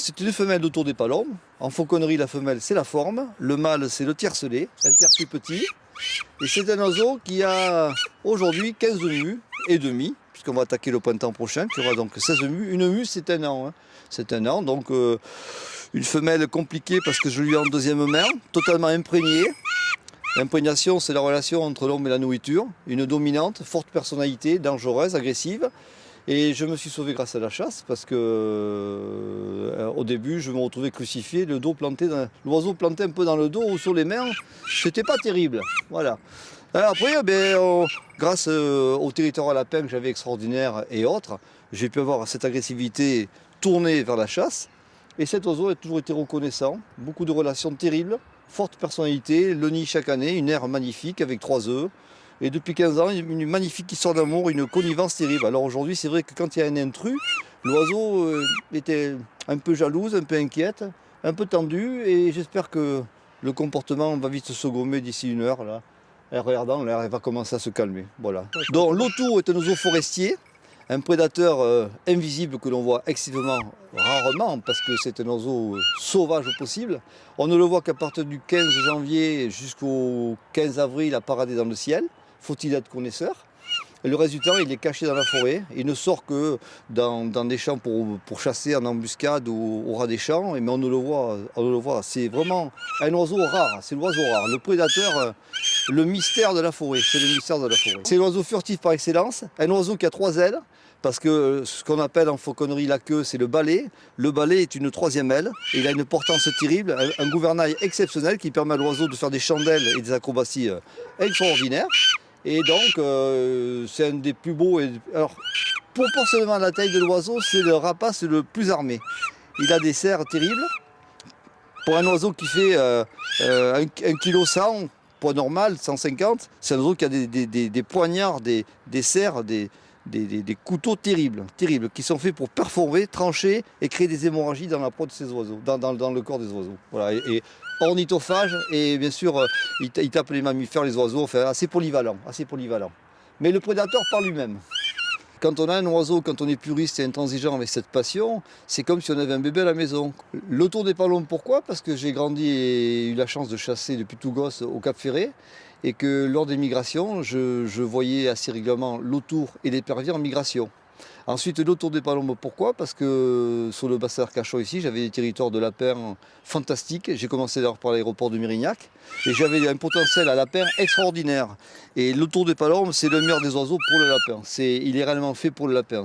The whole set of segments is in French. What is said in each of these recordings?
C'est une femelle d'autour des palombes. En fauconnerie, la femelle, c'est la forme. Le mâle, c'est le tiercelet, un tiers plus petit. Et c'est un oiseau qui a aujourd'hui 15 mues et demi, puisqu'on va attaquer le printemps prochain, qui aura donc 16 mues. Une mue, c'est un an. C'est un an, donc une femelle compliquée parce que je lui ai en deuxième mère, totalement imprégnée. L'imprégnation, c'est la relation entre l'homme et la nourriture. Une dominante, forte personnalité, dangereuse, agressive. Et je me suis sauvé grâce à la chasse parce que au début je me retrouvais crucifié, le dos planté, l'oiseau planté un peu dans le dos ou sur les mains, c'était pas terrible. Voilà. Après, grâce au territoire à lapin que j'avais extraordinaire et autres, j'ai pu avoir cette agressivité tournée vers la chasse. Et cet oiseau a toujours été reconnaissant, beaucoup de relations terribles, forte personnalité, le nid chaque année, une aire magnifique avec 3 œufs. Et depuis 15 ans, une magnifique histoire d'amour, une connivence terrible. Alors aujourd'hui, c'est vrai que quand il y a un intrus, l'oiseau était un peu jalouse, un peu inquiète, un peu tendue. Et j'espère que le comportement va vite se gommer d'ici une heure. Là. Elle regardant, l'air, elle va commencer à se calmer. Voilà. Donc l'autour est un oiseau forestier, un prédateur invisible que l'on voit excessivement rarement parce que c'est un oiseau sauvage au possible. On ne le voit qu'à partir du 15 janvier jusqu'au 15 avril à parader dans le ciel. Faut-il être connaisseur? Et le résultat, il est caché dans la forêt. Il ne sort que dans des champs pour chasser en embuscade ou au ras des champs. Mais on ne le voit. C'est vraiment un oiseau rare. C'est l'oiseau rare. Le prédateur, le mystère de la forêt. C'est le mystère de la forêt. C'est l'oiseau furtif par excellence. Un oiseau qui a 3 ailes. Parce que ce qu'on appelle en fauconnerie la queue, c'est le balai. Le balai est une 3e aile. Et il a une portance terrible, un gouvernail exceptionnel qui permet à l'oiseau de faire des chandelles et des acrobaties extraordinaires. Et donc, c'est un des plus beaux. Alors, proportionnellement à la taille de l'oiseau, c'est le rapace le plus armé. Il a des serres terribles. Pour un oiseau qui fait 1,1 kg, poids normal, 150, c'est un oiseau qui a des poignards, des serres, des couteaux terribles, qui sont faits pour perforer, trancher et créer des hémorragies dans la peau de ces oiseaux, dans le corps des oiseaux. Voilà. Et ornithophage et bien sûr, il tape les mammifères, les oiseaux, enfin, assez polyvalent. Mais le prédateur par lui-même. Quand on a un oiseau, quand on est puriste et intransigeant avec cette passion, c'est comme si on avait un bébé à la maison. L'autour des palombes, pourquoi? Parce que j'ai grandi et eu la chance de chasser depuis tout gosse au Cap Ferret et que lors des migrations, je voyais assez régulièrement l'autour et l'épervier en migration. Ensuite, l'autour des palombes, pourquoi? Parce que sur le bassin d'Arcachon ici, j'avais des territoires de lapins fantastiques. J'ai commencé d'ailleurs par l'aéroport de Mérignac et j'avais un potentiel à lapin extraordinaire. Et l'autour des palombes, c'est le meilleur des oiseaux pour le lapin. Il est réellement fait pour le lapin.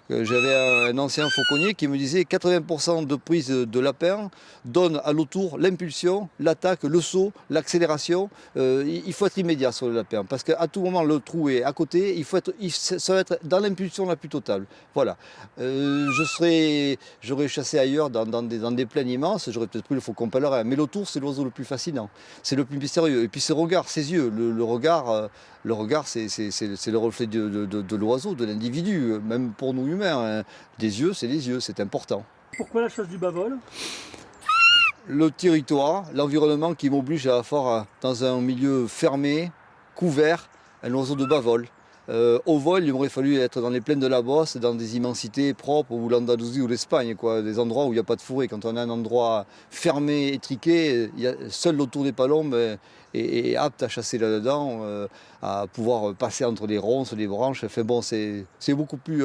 J'avais un ancien fauconnier qui me disait 80% de prise de lapin donne à l'autour l'impulsion, l'attaque, le saut, l'accélération. Il faut être immédiat sur le lapin parce qu'à tout moment le trou est à côté. Ça va être dans l'impulsion la plus totale. Voilà. J'aurais chassé ailleurs dans des plaines immenses. J'aurais peut-être pris le faucon pèlerin. Mais l'autour, c'est l'oiseau le plus fascinant. C'est le plus mystérieux. Et puis ses regards, ses yeux, le regard, c'est le reflet de l'oiseau, de l'individu, même pour nous humains. Hein. Des yeux, c'est les yeux, c'est important. Pourquoi la chasse du bas-vol? Le territoire, l'environnement qui m'oblige à avoir dans un milieu fermé, couvert, un oiseau de bas-vol. Au vol, il m'aurait fallu être dans les plaines de la Bosse, dans des immensités propres, ou l'Andalousie ou l'Espagne, des endroits où il n'y a pas de forêt. Quand on a un endroit fermé, étriqué, seul l'autour des palombes est apte à chasser là-dedans, à pouvoir passer entre les ronces, les branches. Enfin bon, c'est beaucoup plus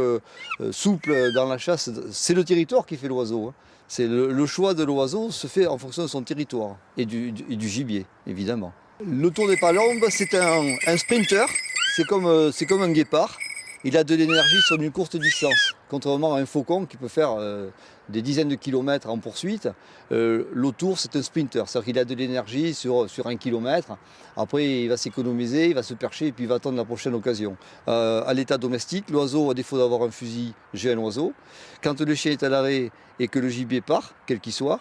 souple dans la chasse. C'est le territoire qui fait l'oiseau. Hein. C'est le choix de l'oiseau se fait en fonction de son territoire et du gibier, évidemment. Le tour des palombes, c'est un sprinter. C'est comme un guépard. Il a de l'énergie sur une courte distance. Contrairement à un faucon qui peut faire des dizaines de kilomètres en poursuite, l'autour c'est un sprinter. C'est-à-dire qu'il a de l'énergie sur 1 kilomètre. Après il va s'économiser, il va se percher et puis il va attendre la prochaine occasion. À l'état domestique, l'oiseau, à défaut d'avoir un fusil, j'ai un oiseau. Quand le chien est à l'arrêt et que le gibier part, quel qu'il soit,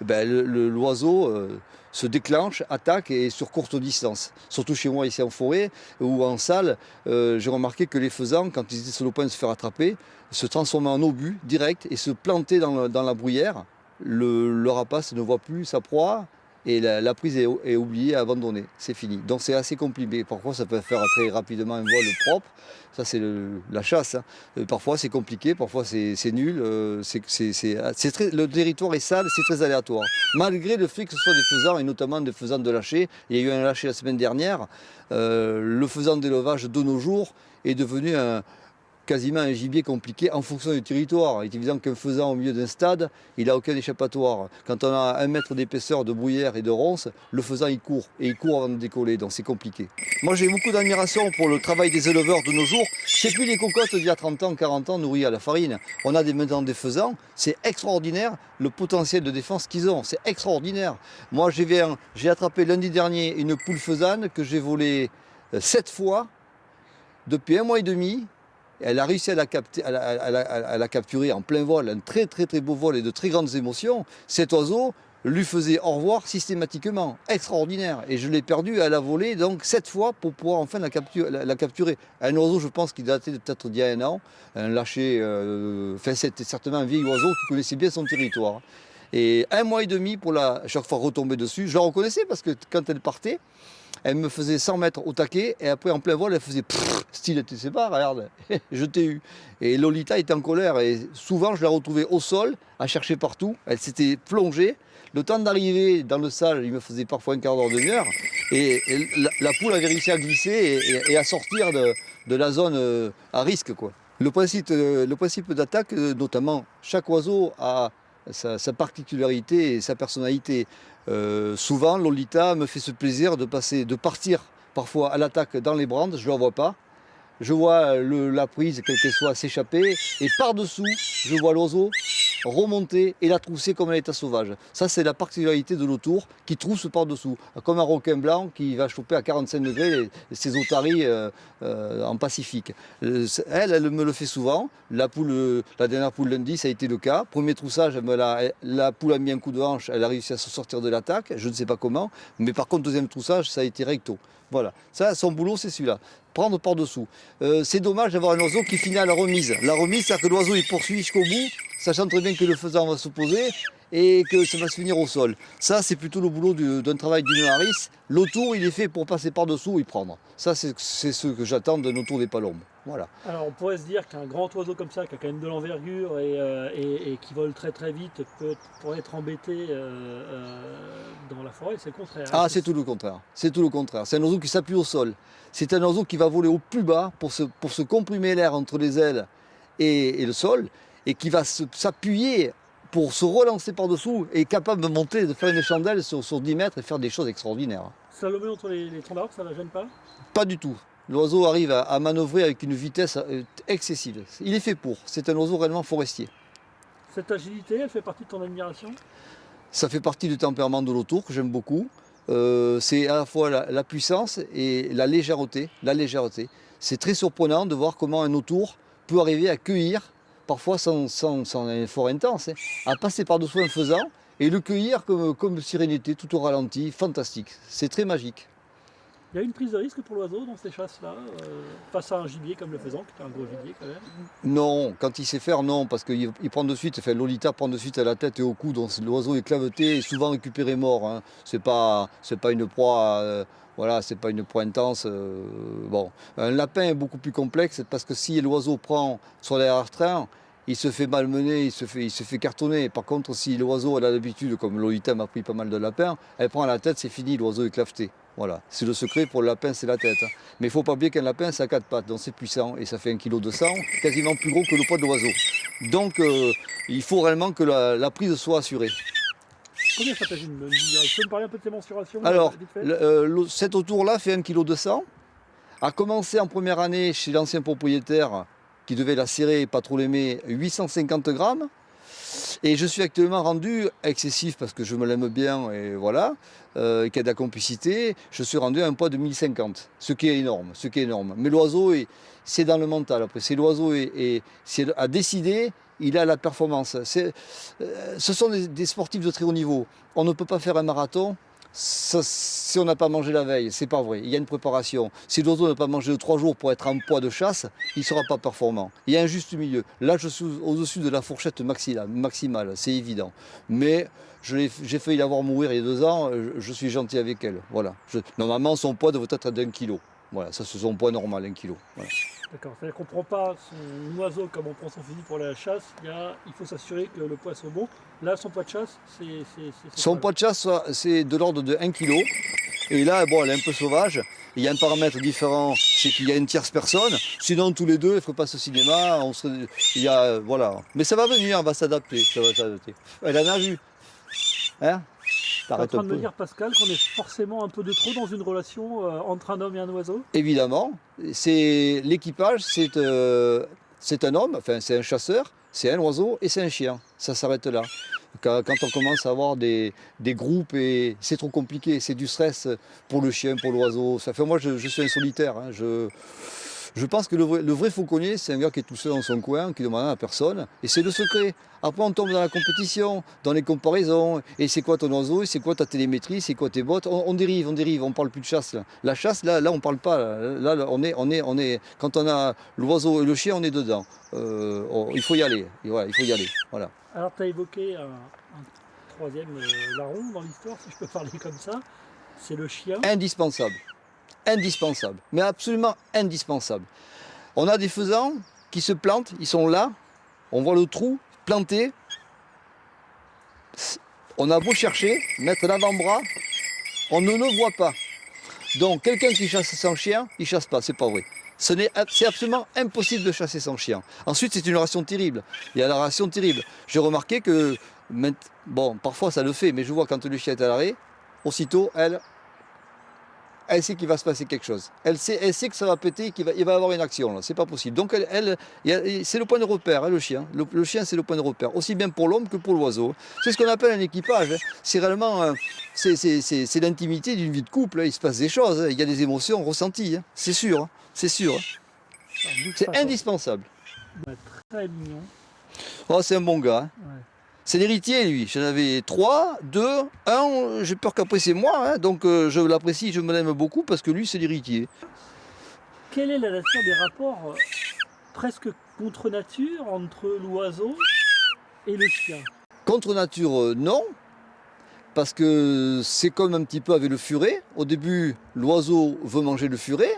l'oiseau se déclenche, attaque et sur courte distance. Surtout chez moi ici en forêt ou en salle, j'ai remarqué que les faisans, quand ils étaient sur le point de se faire attraper, se transformaient en obus direct et se plantaient dans la bruyère. Le rapace ne voit plus sa proie et la prise est oubliée, abandonnée, c'est fini. Donc c'est assez compliqué. Parfois ça peut faire très rapidement un vol propre, ça c'est la chasse. Hein. Parfois c'est compliqué, parfois c'est nul, le territoire est sale, c'est très aléatoire. Malgré le fait que ce soit des faisans, et notamment des faisans de lâcher, il y a eu un lâcher la semaine dernière, le faisan d'élevage de nos jours est devenu quasiment un gibier compliqué en fonction du territoire. Il est évident qu'un faisan au milieu d'un stade, il n'a aucun échappatoire. Quand on a 1 mètre d'épaisseur de bruyère et de ronces, le faisan il court, et il court avant de décoller, donc c'est compliqué. Moi j'ai beaucoup d'admiration pour le travail des éleveurs de nos jours. C'est plus les cocottes d'il y a 30 ans, 40 ans nourries à la farine. On a maintenant des faisans, c'est extraordinaire le potentiel de défense qu'ils ont, c'est extraordinaire. Moi j'ai attrapé lundi dernier une poule faisane que j'ai volée 7 fois depuis 1 mois et demi. Elle a réussi à la capturer en plein vol, un très beau vol et de très grandes émotions. Cet oiseau lui faisait au revoir systématiquement, extraordinaire. Et je l'ai perdu à la volée donc 7 fois pour pouvoir enfin la capturer. Un oiseau, je pense, qui datait peut-être d'il y a 1 an, un lâcher, c'était certainement un vieil oiseau qui connaissait bien son territoire. Et 1 mois et demi pour chaque fois retomber dessus. Je la reconnaissais parce que quand elle partait, elle me faisait 100 mètres au taquet et après en plein vol elle faisait style tu sais pas, regarde, je t'ai eu. Et Lolita était en colère et souvent je la retrouvais au sol à chercher partout. Elle s'était plongée. Le temps d'arriver dans le sale, il me faisait parfois un quart d'heure, demi-heure. Et la poule avait réussi à glisser et à sortir de la zone à risque, quoi. Le principe d'attaque, notamment, chaque oiseau a sa particularité et sa personnalité. Souvent, Lolita me fait ce plaisir de partir parfois à l'attaque dans les brandes, je ne la vois pas. Je vois la prise, quelle qu'elle soit, s'échapper et par-dessous, je vois l'oiseau remonter et la trousser comme un état sauvage. Ça, c'est la particularité de l'autour qui trousse par-dessous, comme un requin blanc qui va choper à 45 degrés ses otaries en Pacifique. Elle me le fait souvent. La dernière poule lundi, ça a été le cas. Premier troussage, la poule a mis un coup de hanche, elle a réussi à se sortir de l'attaque, je ne sais pas comment, mais par contre, deuxième troussage, ça a été recto. Voilà, ça, son boulot, c'est celui-là, prendre par-dessous. C'est dommage d'avoir un oiseau qui finit à la remise. La remise, c'est-à-dire que l'oiseau, il poursuit jusqu'au bout, sachant très bien que le faisan va se poser et que ça va se finir au sol. Ça, c'est plutôt le boulot d'un travail d'une nourrice. L'autour, il est fait pour passer par-dessous et prendre. Ça, c'est ce que j'attends d'un autour des palombes. Voilà. Alors, on pourrait se dire qu'un grand oiseau comme ça, qui a quand même de l'envergure et qui vole très vite, pourrait être embêté dans la forêt, c'est le contraire. Ah, c'est tout le contraire. C'est tout le contraire. C'est un oiseau qui s'appuie au sol. C'est un oiseau qui va voler au plus bas pour se comprimer l'air entre les ailes et le sol et qui va s'appuyer pour se relancer par-dessous et est capable de monter, de faire une chandelle sur 10 mètres et faire des choses extraordinaires. Slalomer entre les troncs d'arbres, ça ne la gêne pas? Pas du tout. L'oiseau arrive à manœuvrer avec une vitesse excessive. Il est fait pour. C'est un oiseau réellement forestier. Cette agilité, elle fait partie de ton admiration? Ça fait partie du tempérament de l'autour que j'aime beaucoup. C'est à la fois la puissance et la légèreté. C'est très surprenant de voir comment un autour peut arriver à cueillir, parfois sans un effort intense, à passer par-dessous un faisan et le cueillir comme sérénité, tout au ralenti, fantastique. C'est très magique. Il y a une prise de risque pour l'oiseau dans ces chasses-là, face à un gibier comme le faisan, qui est un gros gibier quand même? Non, quand il sait faire, non, parce qu'il prend de suite, enfin Lolita prend de suite à la tête et au cou, donc l'oiseau est claveté et souvent récupéré mort. Hein. C'est pas une proie, voilà, c'est pas une proie intense. Bon, un lapin est beaucoup plus complexe parce que si l'oiseau prend sur l'arrière-train, il se fait malmener, il se fait cartonner. Par contre, si l'oiseau a l'habitude, comme Lolita m'a pris pas mal de lapins, elle prend la tête, c'est fini, l'oiseau est claveté. Voilà, c'est le secret pour le lapin, c'est la tête. Mais il ne faut pas oublier qu'un lapin, ça a 4 pattes, donc c'est puissant et ça fait 1,2 kg, quasiment plus gros que le poids de l'oiseau. Donc il faut réellement que la prise soit assurée. Combien ça pèse une mesure? Tu peux me parler un peu de tes mensurations? Alors, cet autour-là fait 1,2 kg. A commencé en première année chez l'ancien propriétaire qui devait la serrer et pas trop l'aimer, 850 grammes. Et je suis actuellement rendu excessif parce que je me l'aime bien et voilà, qu'il y a de la complicité. Je suis rendu à un poids de 1050, ce qui est énorme, Mais l'oiseau, c'est dans le mental. Après, c'est l'oiseau a décidé, il a la performance. Ce sont des sportifs de très haut niveau. On ne peut pas faire un marathon Si on n'a pas mangé la veille, c'est pas vrai. Il y a une préparation. Si l'oiseau n'a pas mangé 3 jours pour être en poids de chasse, il ne sera pas performant. Il y a un juste milieu. Là, je suis au-dessus de la fourchette maximale, c'est évident. Mais j'ai failli la voir mourir il y a 2 ans, je suis gentil avec elle. Voilà. Normalement, son poids devrait être d'1 kilo. Voilà, ça c'est son poids normal, 1 kilo. Voilà. D'accord, c'est-à-dire qu'on ne prend pas son oiseau comme on prend son fusil pour la chasse, il faut s'assurer que le poids soit bon. Là, son poids de chasse, c'est son poids de chasse, c'est de l'ordre de 1 kg. Et là, bon, elle est un peu sauvage. Il y a un paramètre différent, c'est qu'il y a une tierce personne. Sinon, tous les deux, il ne ferait pas ce cinéma. Voilà. Mais ça va venir, on va s'adapter. Elle en a vu. Hein? Tu es en train de me dire, Pascal, qu'on est forcément un peu de trop dans une relation entre un homme et un oiseau? Évidemment. L'équipage, c'est un homme, enfin c'est un chasseur, c'est un oiseau et c'est un chien. Ça s'arrête là. Quand on commence à avoir des groupes, et c'est trop compliqué, c'est du stress pour le chien, pour l'oiseau. Moi, je suis un solitaire. Hein. Je pense que le vrai fauconnier, c'est un gars qui est tout seul dans son coin, qui ne demande rien à personne, et c'est le secret. Après, on tombe dans la compétition, dans les comparaisons, et c'est quoi ton oiseau, et c'est quoi ta télémétrie, c'est quoi tes bottes. On dérive, on parle plus de chasse. Là. La chasse, là, on parle pas. Là, on est, quand on a l'oiseau et le chien, on est dedans. Il faut y aller. Voilà, il faut y aller. Voilà. Alors, tu as évoqué un troisième larron dans l'histoire, si je peux parler comme ça. C'est le chien. Indispensable. Indispensable. Mais absolument indispensable. On a des faisans qui se plantent, ils sont là. On voit le trou planté. On a beau chercher, mettre l'avant-bras, on ne le voit pas. Donc, quelqu'un qui chasse sans chien, il chasse pas, c'est pas vrai. C'est absolument impossible de chasser sans chien. Ensuite, c'est une ration terrible. Il y a la ration terrible. J'ai remarqué que, bon, parfois ça le fait, mais je vois quand le chien est à l'arrêt, aussitôt, elle sait qu'il va se passer quelque chose. Elle sait que ça va péter, il va y avoir une action. Là. C'est pas possible. Donc, c'est le point de repère, hein, le chien. Le chien, c'est le point de repère, aussi bien pour l'homme que pour l'oiseau. C'est ce qu'on appelle un équipage. Hein. C'est réellement, c'est l'intimité d'une vie de couple. Hein. Il se passe des choses. Hein. Il y a des émotions ressenties. Hein. C'est sûr. Hein. C'est sûr. Hein. C'est indispensable. Ouais, très mignon. Oh, c'est un bon gars. Hein. Ouais. C'est l'héritier, lui. J'en avais 3, 2, 1. J'ai peur qu'après c'est moi. Hein. Donc je l'apprécie, je me l'aime beaucoup parce que lui, c'est l'héritier. Quelle est la nature des rapports presque contre nature entre l'oiseau et le chien? Contre nature, non. Parce que c'est comme un petit peu avec le furet. Au début, l'oiseau veut manger le furet.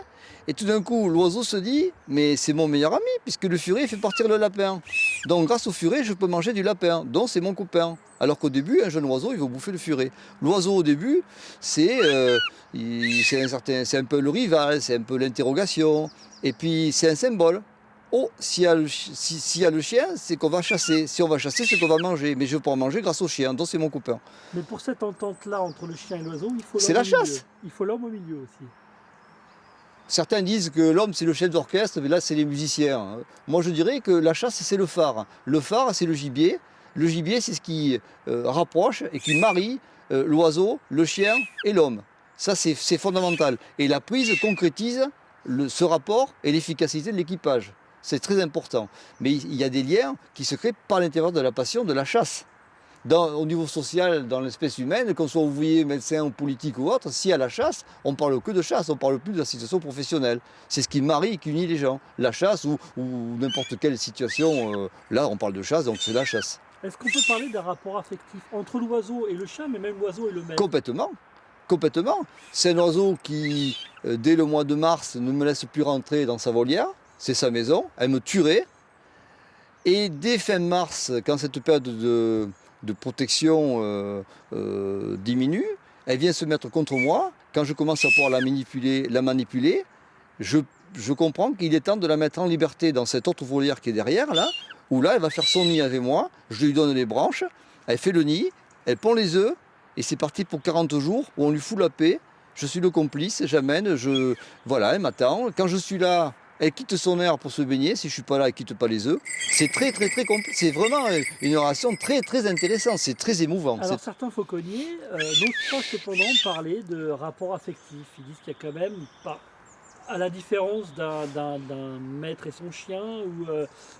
Et tout d'un coup, l'oiseau se dit, mais c'est mon meilleur ami, puisque le furet fait partir le lapin. Donc grâce au furet, je peux manger du lapin, donc c'est mon copain. Alors qu'au début, un jeune oiseau, il va bouffer le furet. L'oiseau, au début, c'est un peu le rival, c'est un peu l'interrogation. Et puis, c'est un symbole. Oh, s'il y a le chien, c'est qu'on va chasser. Si on va chasser, c'est qu'on va manger. Mais je peux en manger grâce au chien, donc c'est mon copain. Mais pour cette entente-là entre le chien et l'oiseau, il faut l'homme c'est la chasse. Il faut l'homme au milieu aussi. Certains disent que l'homme c'est le chef d'orchestre, mais là c'est les musiciens. Moi je dirais que la chasse c'est le phare. Le phare c'est le gibier. Le gibier c'est ce qui rapproche et qui marie l'oiseau, le chien et l'homme. Ça c'est fondamental. Et la prise concrétise ce rapport et l'efficacité de l'équipage. C'est très important. Mais il y a des liens qui se créent par l'intérieur de la passion de la chasse. Au niveau social, dans l'espèce humaine, qu'on soit ouvrier, médecin, politique ou autre, si à la chasse, on parle que de chasse, on parle plus de la situation professionnelle. C'est ce qui marie et qui unit les gens. La chasse ou n'importe quelle situation, là on parle de chasse, donc c'est la chasse. Est-ce qu'on peut parler d'un rapport affectif entre l'oiseau et le chien, mais même l'oiseau et le maître? Complètement. Complètement. C'est un oiseau qui, dès le mois de mars, ne me laisse plus rentrer dans sa volière. C'est sa maison. Elle me tuerait. Et dès fin mars, quand cette période de protection diminue, elle vient se mettre contre moi. Quand je commence à pouvoir la manipuler, je comprends qu'il est temps de la mettre en liberté dans cette autre volière qui est derrière, là, où là, elle va faire son nid avec moi. Je lui donne les branches, elle fait le nid, elle pond les œufs, et c'est parti pour 40 jours où on lui fout la paix. Je suis le complice, j'amène, voilà, elle m'attend. Quand je suis là, elle quitte son air pour se baigner. Si je suis pas là, elle quitte pas les œufs. C'est très compliqué. C'est vraiment une relation très intéressante. C'est très émouvant. Alors certains fauconniers n'osent pas cependant parler de rapport affectif. Ils disent qu'il y a quand même, à la différence d'un maître et son chien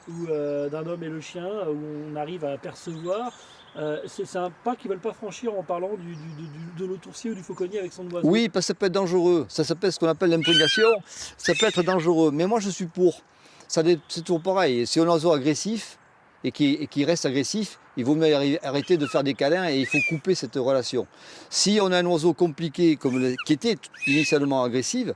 ou d'un homme et le chien, où on arrive à apercevoir C'est un pas qu'ils ne veulent pas franchir en parlant de l'autoursier ou du fauconnier avec son oiseau. Oui, parce que ça peut être dangereux. Ça s'appelle ce qu'on appelle l'imprégnation. Ça peut être dangereux. Mais moi, je suis pour. C'est toujours pareil. Si on a un oiseau agressif et qui reste agressif, il vaut mieux arrêter de faire des câlins et il faut couper cette relation. Si on a un oiseau compliqué, qui était initialement agressive,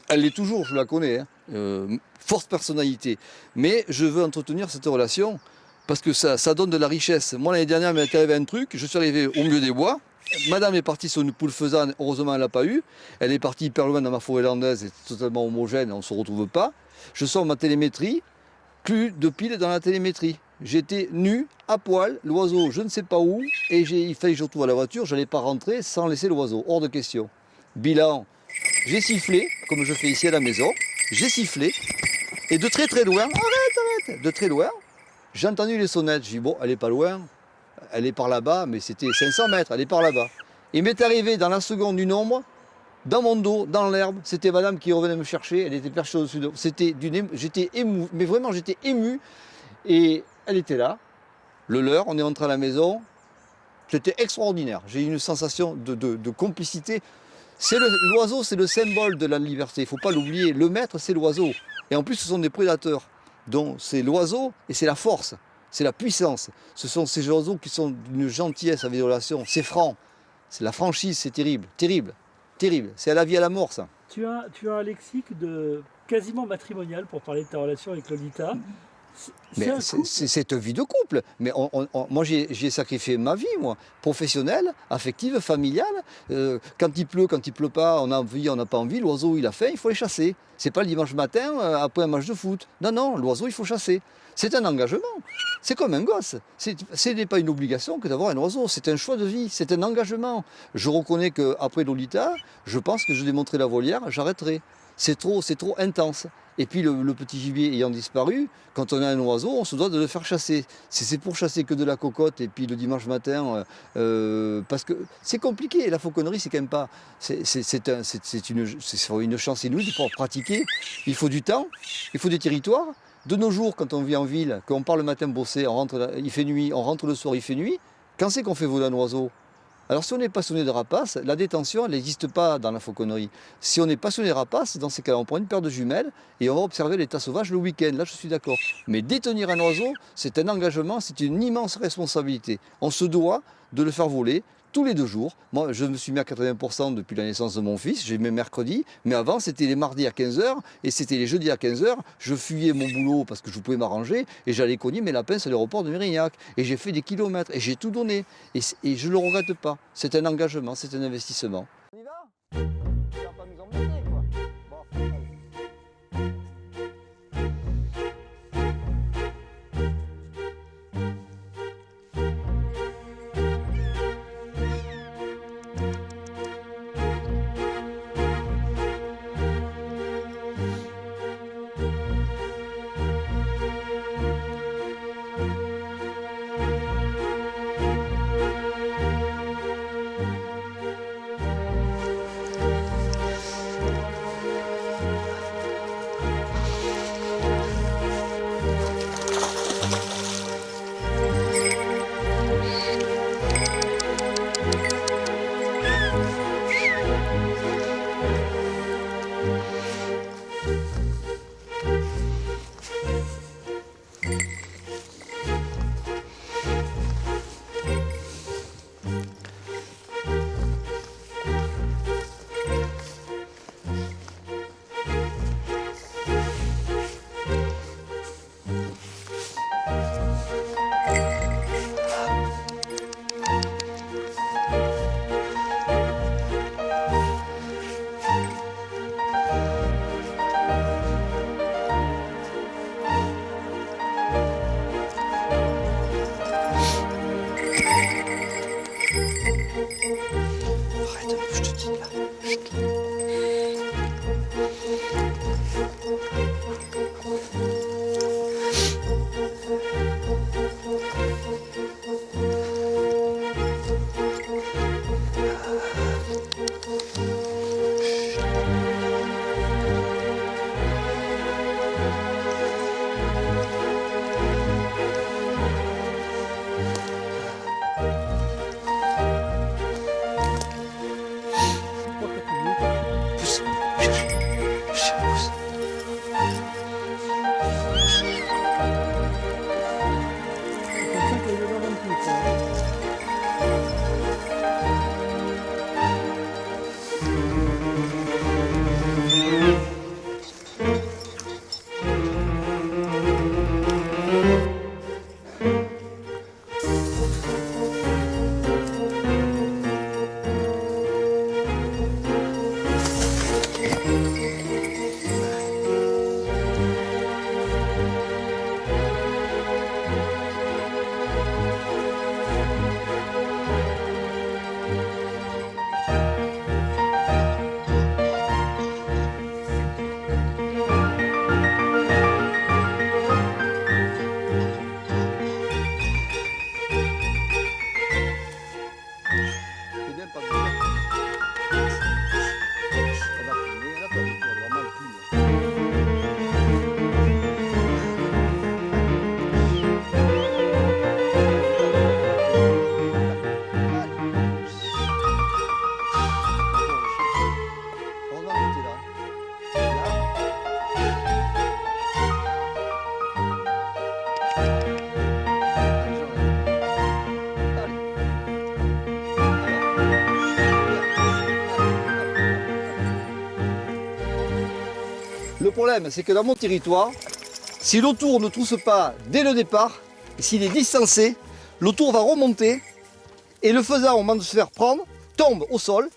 elle l'est toujours, je la connais, hein. Forte personnalité. Mais je veux entretenir cette relation parce que ça donne de la richesse. Moi, l'année dernière, il m'est arrivé un truc. Je suis arrivé au milieu des bois. Madame est partie sur une poule faisane. Heureusement, elle ne l'a pas eu. Elle est partie hyper loin dans ma forêt landaise. C'est totalement homogène. On ne se retrouve pas. Je sors ma télémétrie. Plus de piles dans la télémétrie. J'étais nu, à poil, l'oiseau, je ne sais pas où. Et il fallait que je retrouve à la voiture. Je n'allais pas rentrer sans laisser l'oiseau. Hors de question. Bilan. J'ai sifflé, comme je fais ici à la maison. J'ai sifflé. Et de très très loin, arrête, de très loin, j'ai entendu les sonnettes. J'ai dit, bon, elle est pas loin, elle est par là-bas, mais c'était 500 mètres, elle est par là-bas. Il m'est arrivé dans la seconde une ombre, dans mon dos, dans l'herbe. C'était madame qui revenait me chercher, elle était perchée au-dessus de moi. J'étais ému, mais vraiment j'étais ému. Et elle était là, le leurre, on est rentré à la maison. C'était extraordinaire. J'ai eu une sensation de complicité. L'oiseau, c'est le symbole de la liberté. Il ne faut pas l'oublier. Le maître, c'est l'oiseau. Et en plus, ce sont des prédateurs. Donc, c'est l'oiseau et c'est la force. C'est la puissance. Ce sont ces oiseaux qui sont d'une gentillesse avec des relations. C'est franc. C'est la franchise, c'est terrible. Terrible. Terrible. C'est à la vie, à la mort, ça. Tu as un lexique quasiment matrimonial pour parler de ta relation avec Lolita. Mais c'est cette vie de couple. Mais moi, j'ai sacrifié ma vie, moi, professionnelle, affective, familiale. Quand il pleut pas, on a envie, on n'a pas envie. L'oiseau, il a faim, il faut les chasser. C'est pas le dimanche matin après un match de foot. Non, l'oiseau, il faut chasser. C'est un engagement. C'est comme un gosse. Ce n'est pas une obligation que d'avoir un oiseau. C'est un choix de vie. C'est un engagement. Je reconnais qu'après Lolita, je pense que je démontrerai la volière, j'arrêterai. C'est trop intense. Et puis le petit gibier ayant disparu, quand on a un oiseau, on se doit de le faire chasser. Si c'est pour chasser que de la cocotte et puis le dimanche matin, parce que c'est compliqué, la fauconnerie c'est quand même pas, c'est une chance inouïe pour pratiquer. Il faut du temps, il faut des territoires. De nos jours, quand on vit en ville, qu'on part le matin bosser, il fait nuit, on rentre le soir, il fait nuit. Quand c'est qu'on fait voler un oiseau? Alors si on est passionné de rapaces, la détention, elle n'existe pas dans la fauconnerie. Si on est passionné de rapaces, dans ces cas-là, on prend une paire de jumelles et on va observer l'état sauvage le week-end. Là, je suis d'accord. Mais détenir un oiseau, c'est un engagement, c'est une immense responsabilité. On se doit de le faire voler tous les 2 jours. Moi, je me suis mis à 80% depuis la naissance de mon fils. J'ai mes mercredis. Mais avant, c'était les mardis à 15h et c'était les jeudis à 15h. Je fuyais mon boulot parce que je pouvais m'arranger et j'allais cogner mes lapins sur l'aéroport de Mérignac. Et j'ai fait des kilomètres et j'ai tout donné. Et je ne le regrette pas. C'est un engagement, c'est un investissement. On y va? Tu vas pas nous embêter, quoi. Bon. problème, c'est que dans mon territoire, si l'autour ne trousse pas dès le départ, s'il est distancé, l'autour va remonter et le faisant au moment de se faire prendre, tombe au sol.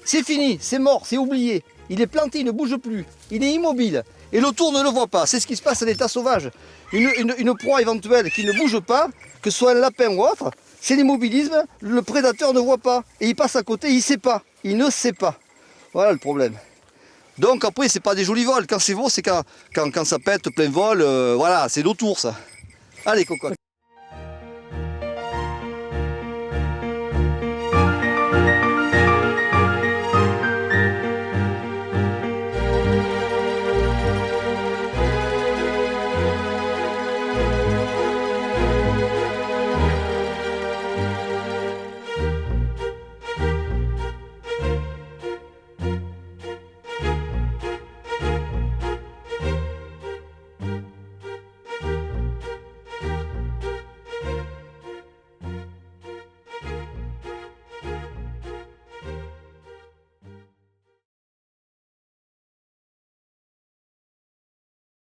C'est fini, c'est mort, c'est oublié. Il est planté, il ne bouge plus, il est immobile. Et l'autour ne le voit pas. C'est ce qui se passe à l'état sauvage. Une proie éventuelle qui ne bouge pas, que ce soit un lapin ou autre, c'est l'immobilisme, le prédateur ne voit pas. Et il passe à côté, il ne sait pas. Il ne sait pas. Voilà le problème. Donc après, c'est pas des jolis vols. Quand c'est beau, c'est quand ça pète plein vol. Voilà, c'est l'autour ça. Allez, cocotte.